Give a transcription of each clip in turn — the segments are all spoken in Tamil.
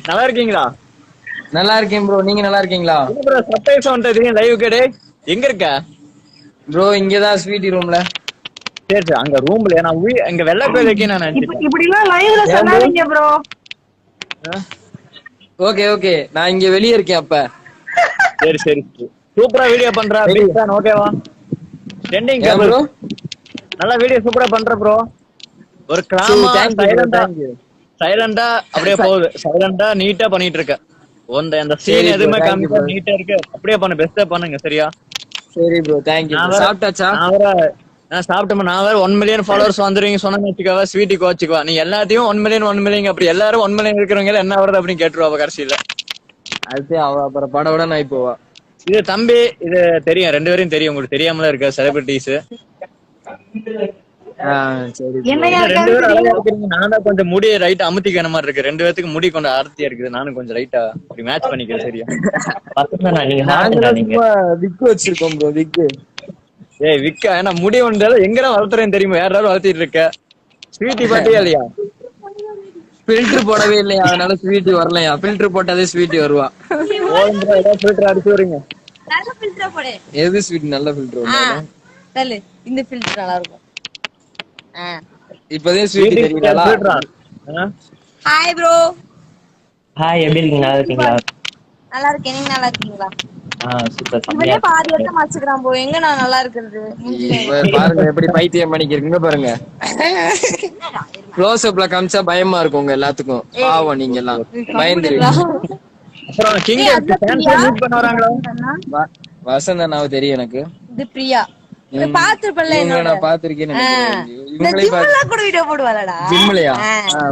நல்லா இருக்கீங்களா? நல்லா இருக்கேன் ப்ரோ. நீங்க நல்லா இருக்கீங்களா? ப்ரோ சர்ப்ரைஸ் வந்துட்டீங்க லைவ் கேடு. எங்க இருக்க ப்ரோ? இங்கதான் ஸ்வீட்டி ரூம்ல. சரி சரி, அங்க ரூம்ல நான் இங்க வெள்ளை பேர் இருக்கேன் நான் நினைச்சிட்டேன். இப்படி எல்லாம் லைவ்ல சொல்லாதீங்க ப்ரோ. ஓகே ஓகே, நான் இங்க வெளியே இருக்கேன் அப்ப. சரி சரி, சூப்பரா வீடியோ பண்றா. Big fan. ஓகேவா? Trending cable. ப்ரோ நல்லா வீடியோ சூப்பரா பண்ற ப்ரோ. ஒரு கிராமா சைலண்டா அப்படியே போகுது. சைலண்டா நீட்டா பண்ணிட்டு இருக்க. அந்த சீன் எதுவுமே காமிக்க நீட்டா இருக்கு. அப்படியே பண்ணு, பெஸ்டா பண்ணுங்க. சரியா? சரி ப்ரோ, தேங்க்யூ. சாப்பிட்டாச்சா? நான் சாப்பிட்டேன். நான் வேற 1 மில்லியன் ஃபாலோவர்ஸ் வந்துருவீங்க சொன்னு வச்சுக்கவா, ஸ்வீட்டி கோச்சுக்குவா. நீ எல்லாத்தையும் 1 மில்லியன் அப்படி எல்லாரும் 1 மில்லியன் இருக்கிறவங்க என்ன வருது அப்படின்னு கேட்டுருவா கடைசியில. அது அவ அப்புறம் படவிட நான் போவா. இது தம்பி, இது தெரியும், 2 பேரையும் தெரியும். உங்களுக்கு தெரியாமல இருக்க செலிபிரிட்டிஸ். நான் தான் கொஞ்சம் முடி ரைட்டா அமுத்திக்கிற மாதிரி இருக்கு. 2 பேத்துக்கு முடி கொஞ்சம் அடர்த்தியா இருக்குது. நானும் கொஞ்சம் ரைட்டா அப்படி மேட்ச் பண்ணிக்கிறேன். சரியா? விக்கு வச்சிருக்கோம் ப்ரோ. விக்கு. ஏய் விக்கா, ஏன்னா முடி ஒன்றாலும் எங்கடா வளர்த்துறேன்னு தெரியுமா? யாராவது வளர்த்திட்டு இருக்க. ஸ்வீட்டி பாத்தியா இல்லையா? ஃபில்டர் போடவே இல்லையா, அதனால ஸ்வீட்டி வரலையா. ஃபில்டர் போட்டாதே ஸ்வீட்டி வருவா. ஃபில்டர் அடிச்சு வரீங்க. நல்ல ஃபில்டர் போடு. எது ஸ்வீட்? நல்ல ஃபில்டர் தள்ளு. இந்த ஃபில்டர் நல்லா இருக்கும். இப்போதே ஸ்வீட்டி தெரியுங்களா? Hi bro. ஹாய், எப்படி இருக்கீங்க? நல்லா இருக்கீங்களா? நல்லா இருக்கேன். நீங்க நல்லா இருக்கீங்களா? சூப்பர். இவனே பாதி வருஷம் மறைச்சுக்கிறான் ப்ரோ. எங்க நான் நல்லா இருக்கிறது? பாருங்க எப்படி பைத்தியம் பண்ணிக்கிறீங்க பாருங்க. க்ளோஸ் அப்ல காமிச்சா பயமா இருக்கும் உங்க எல்லாத்துக்கும். பாவம் நீங்க எல்லாம் பயந்துருவீங்க. அப்புறம் கிங் மீட் பண்ண வராங்களா? வசந்தனாவ தெரியும் எனக்கு. இது பிரியா. இத பாத்துப்பல்ல என்ன? நான் பாத்திருக்கேன். இவங்களே கூட வீடியோ போடுவாளடா. ஜிம்லயா?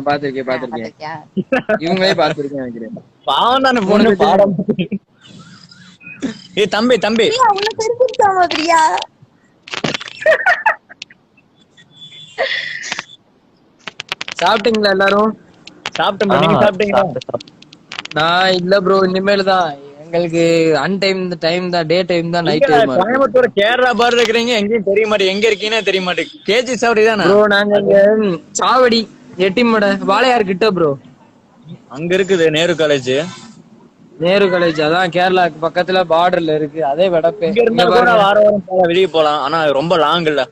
பாத்திருக்கேன். இவங்களே பாத்திருக்கேன் நினைக்கிறேன். பாவம் தானே பொண்ணு பாடம். ஏய் தம்பி பிரியா உன்ன தெரிஞ்சுட்டாமா பிரியா? சாப்பிட்டீங்களா எல்லாரும்? சாப்பிட்டேன். நீங்க சாப்பிட்டீங்களா? நான் இல்ல ப்ரோ, இனிமேல் தான். எங்களுக்கு அன்டைம் டைம் தான், டே டைம் தான், நைட் டைம். கோயம்புத்தூர் கேரளா பார் இருக்கிறீங்க, எங்கேயும் தெரிய மாட்டேங்குது. எங்க இருக்கீங்கன்னு தெரிய மாட்டேங்குது. கேஜி சாவடி தானே ப்ரோ? நாங்க இங்க சாவடி எட்டிமட வாளையார் கிட்ட ப்ரோ. அங்க இருக்குது நேரு காலேஜ். நேரு காலேஜ் அதான் கேரளாக்கு பக்கத்துல பார்டர்ல இருக்கு. அதே வெடப்பே. வாரம் வெளியே போலாம், ஆனா ரொம்ப லாங் இல்ல.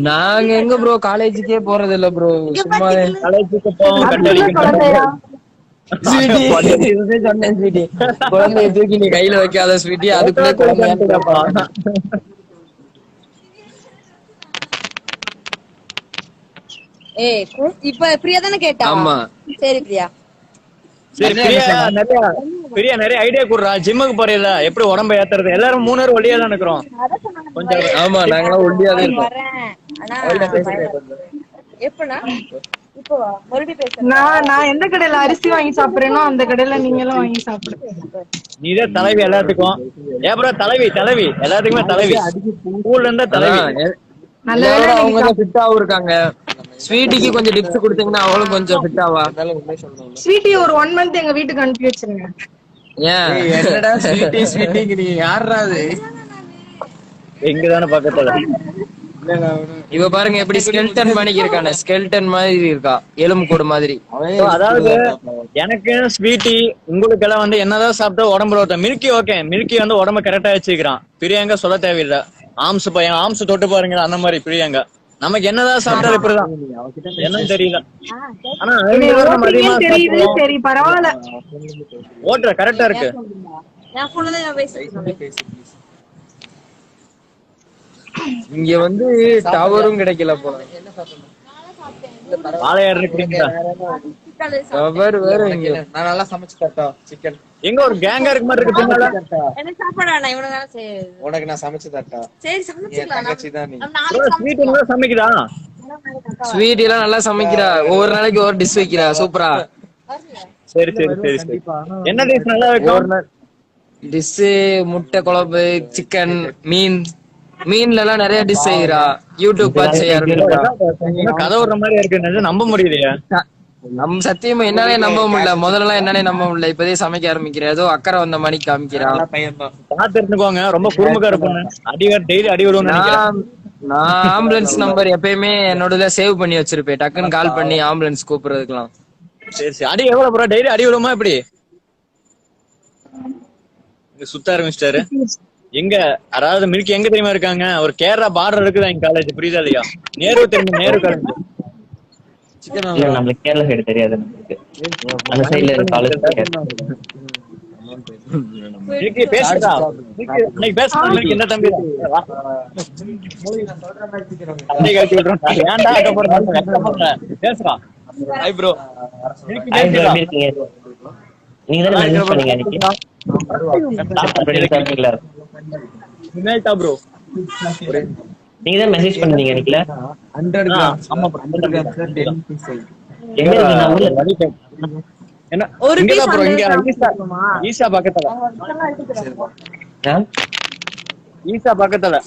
நாங்க எங்க ப்ரோ காலேஜுக்கே போறது இல்ல ப்ரோ. சும்மா காலேஜுக்கு போவோம். குழந்தைய தூக்கி நீ கையில வைக்காத ஸ்வீட்டி, அதுக்குள்ளே குழந்தையாப்பா. ஏய் இப்ப பிரியா தானே கேட்டா? ஆமா சரி பிரியா. சரி பிரியா, நிறைய ஐடியா குடுறா. ஜிம்முக்கு போறீல, எப்படி உடம்ப ஏத்துறது? எல்லாரும் 3 பேரும் ஒல்லியா தான் இருக்கிறோம். கொஞ்சம் ஆமா, நாங்களாம் ஒல்லியாவே இருக்கோம். எப்பனா இப்போ மறுபடியும் பேசுறேன். நான் எந்த கடையில அரிசி வாங்கி சாப்பிடுறேனோ அந்த கடையில நீங்களும் வாங்கி சாப்பிடுங்க. நீதான் தலைவி எல்லாத்துக்கும். ஏப்ரோ தலைவி எல்லாத்துக்குமே தலைவி. ஸ்கூல்ல இருந்தா தலைவி. அவங்க ஃபிட்டாவும் இருக்காங்க. ஸ்வீட்டிக்கு கொஞ்சம் டிப்ஸ் கொடுத்தீங்கன்னா அவளும் கொஞ்சம் ஃபிட்டாவா. ஸ்வீட்டி ஒரு 1 மந்த் எங்க வீட்டுக்கு அனுப்பி வச்சிருங்க. ஏன் என்னடா ஸ்வீட்டிக்கு நீ யாரா? அது எங்கதானே பக்கத்துல. இவ பாருங்க எப்படி ஸ்கெல்டன் மாதிரி இருக்கானே. ஸ்கெல்டன் மாதிரி இருக்கா, எலும்பு கூடு மாதிரி. அதாவது எனக்கு ஸ்வீட்டி உங்களுக்கு எல்லாம் வந்து என்னதான் சாப்பிட்டா உடம்புல ஓட்ட. மில்கி ஓகே, மில்கி வந்து உடம்ப கரெக்டா வச்சுக்கிறான். பிரியாங்க சொல்ல தேவையில்லை. ஆம்ஸ் பையன் ஆம்ஸ் தொட்டு பாருங்க, அந்த மாதிரி பிரியாங்க. நமக்கு என்னதான் சாப்பிட்டாலும் இப்படிதான், என்னன்னு தெரியல. ஆனா சரி பரவாயில்ல, ஓட்டுற கரெக்டா இருக்கு. இங்க வந்து டவரும் கிடைக்கல போல. வாழையார் இருக்கீங்களா? டவர் வேற. இங்க நான் நல்லா சமைச்சு தரட்டா சிக்கன். எங்க ஒரு கேங்கா இருக்க மாதிரி இருக்கு. எனக்கு சாப்பாடு வேணாம், இவனுக்கு தான சரி. உனக்கு நான் சமைச்சு தரட்டா? சரி சமைச்சிடலாம். தங்கச்சி தான் நீ. ஸ்வீட் நல்லா சமைக்கிறா. ஸ்வீட் எல்லாம் நல்லா சமைக்கிறா. ஒவ்வொரு நாளைக்கு ஒரு டிஷ் வைக்கிறா சூப்பரா. சரி சரி சரி சரி. என்ன டிஷ் நல்லா வைக்கும்? டிஷ் முட்டை குழம்பு, சிக்கன், மீன்ல எல்லாம் நிறைய டிஷ் செய்யறா. யூடியூப் பார்த்து செய்ய ஆரம்பிச்சா. கதை விடுற மாதிரி இருக்கு, நம்ப முடியலையா? நம்ம சத்தியமா என்னாலே நம்ப முடியல. முதல்ல என்னாலே நம்ப முடியல. இப்பதே சமைக்க ஆரம்பிக்கிறேன். ஏதோ அக்கறை வந்த மணி காமிக்கிறான். பார்த்து இருந்துக்கோங்க, ரொம்ப குறும்புக்கார பொண்ணு. டெய்லி அடி விடுவோம். நான் ஆம்புலன்ஸ் நம்பர் எப்பயுமே என்னோட சேவ் பண்ணி வச்சிருப்பேன். டக்குன்னு கால் பண்ணி ஆம்புலன்ஸ் கூப்பிடுறதுக்கெல்லாம். சரி சரி. அடி எவ்வளவு ப்ரோ? டெய்லி அடி விடுமா எப்படி? இங்க சுத்த ஆரம்பிச்சிட்டாரு. எங்க அதாவது மில்கி எங்க தெரியுமா இருக்காங்க? ஒரு கேரளா பார்டர் இருக்குது எங்க காலேஜ், புரியுதா இல்லையா? நேரு தெரியும், நேரு காலேஜ். இல்ல நம்மளுக்கு கேரளா சைடு தெரியாது, நமக்கு அந்த சைடுல இருக்க காலேஜ் தெரியாது. மில்கி பேசுடா. மில்கி இன்னைக்கு பேசுற மில்கி என்ன தம்பி? தம்பி கழிச்சு விடுறோம். ஏன்டா அங்க போற? பேசுறா. Hi bro. Milky Hi bro, பேசுடா. எப்படி இருக்கீங்க? நீங்க தானே மெசேஜ் பண்ணீங்க அன்னைக்கு. சாப்பிட்டீங்களா? நினைத்தா ப்ரோ. நீங்க தான் மெசேஜ் பண்ணீங்க அன்னைக்குல. ஆமா ப்ரோ. எங்க இருக்கீங்க ஊர்ல? என்ன ஒரு இங்க piece ப்ரோ, இங்க 100 ஈசா ஈசா பக்கத்துல. ஆ? ஈசா பக்கத்துல.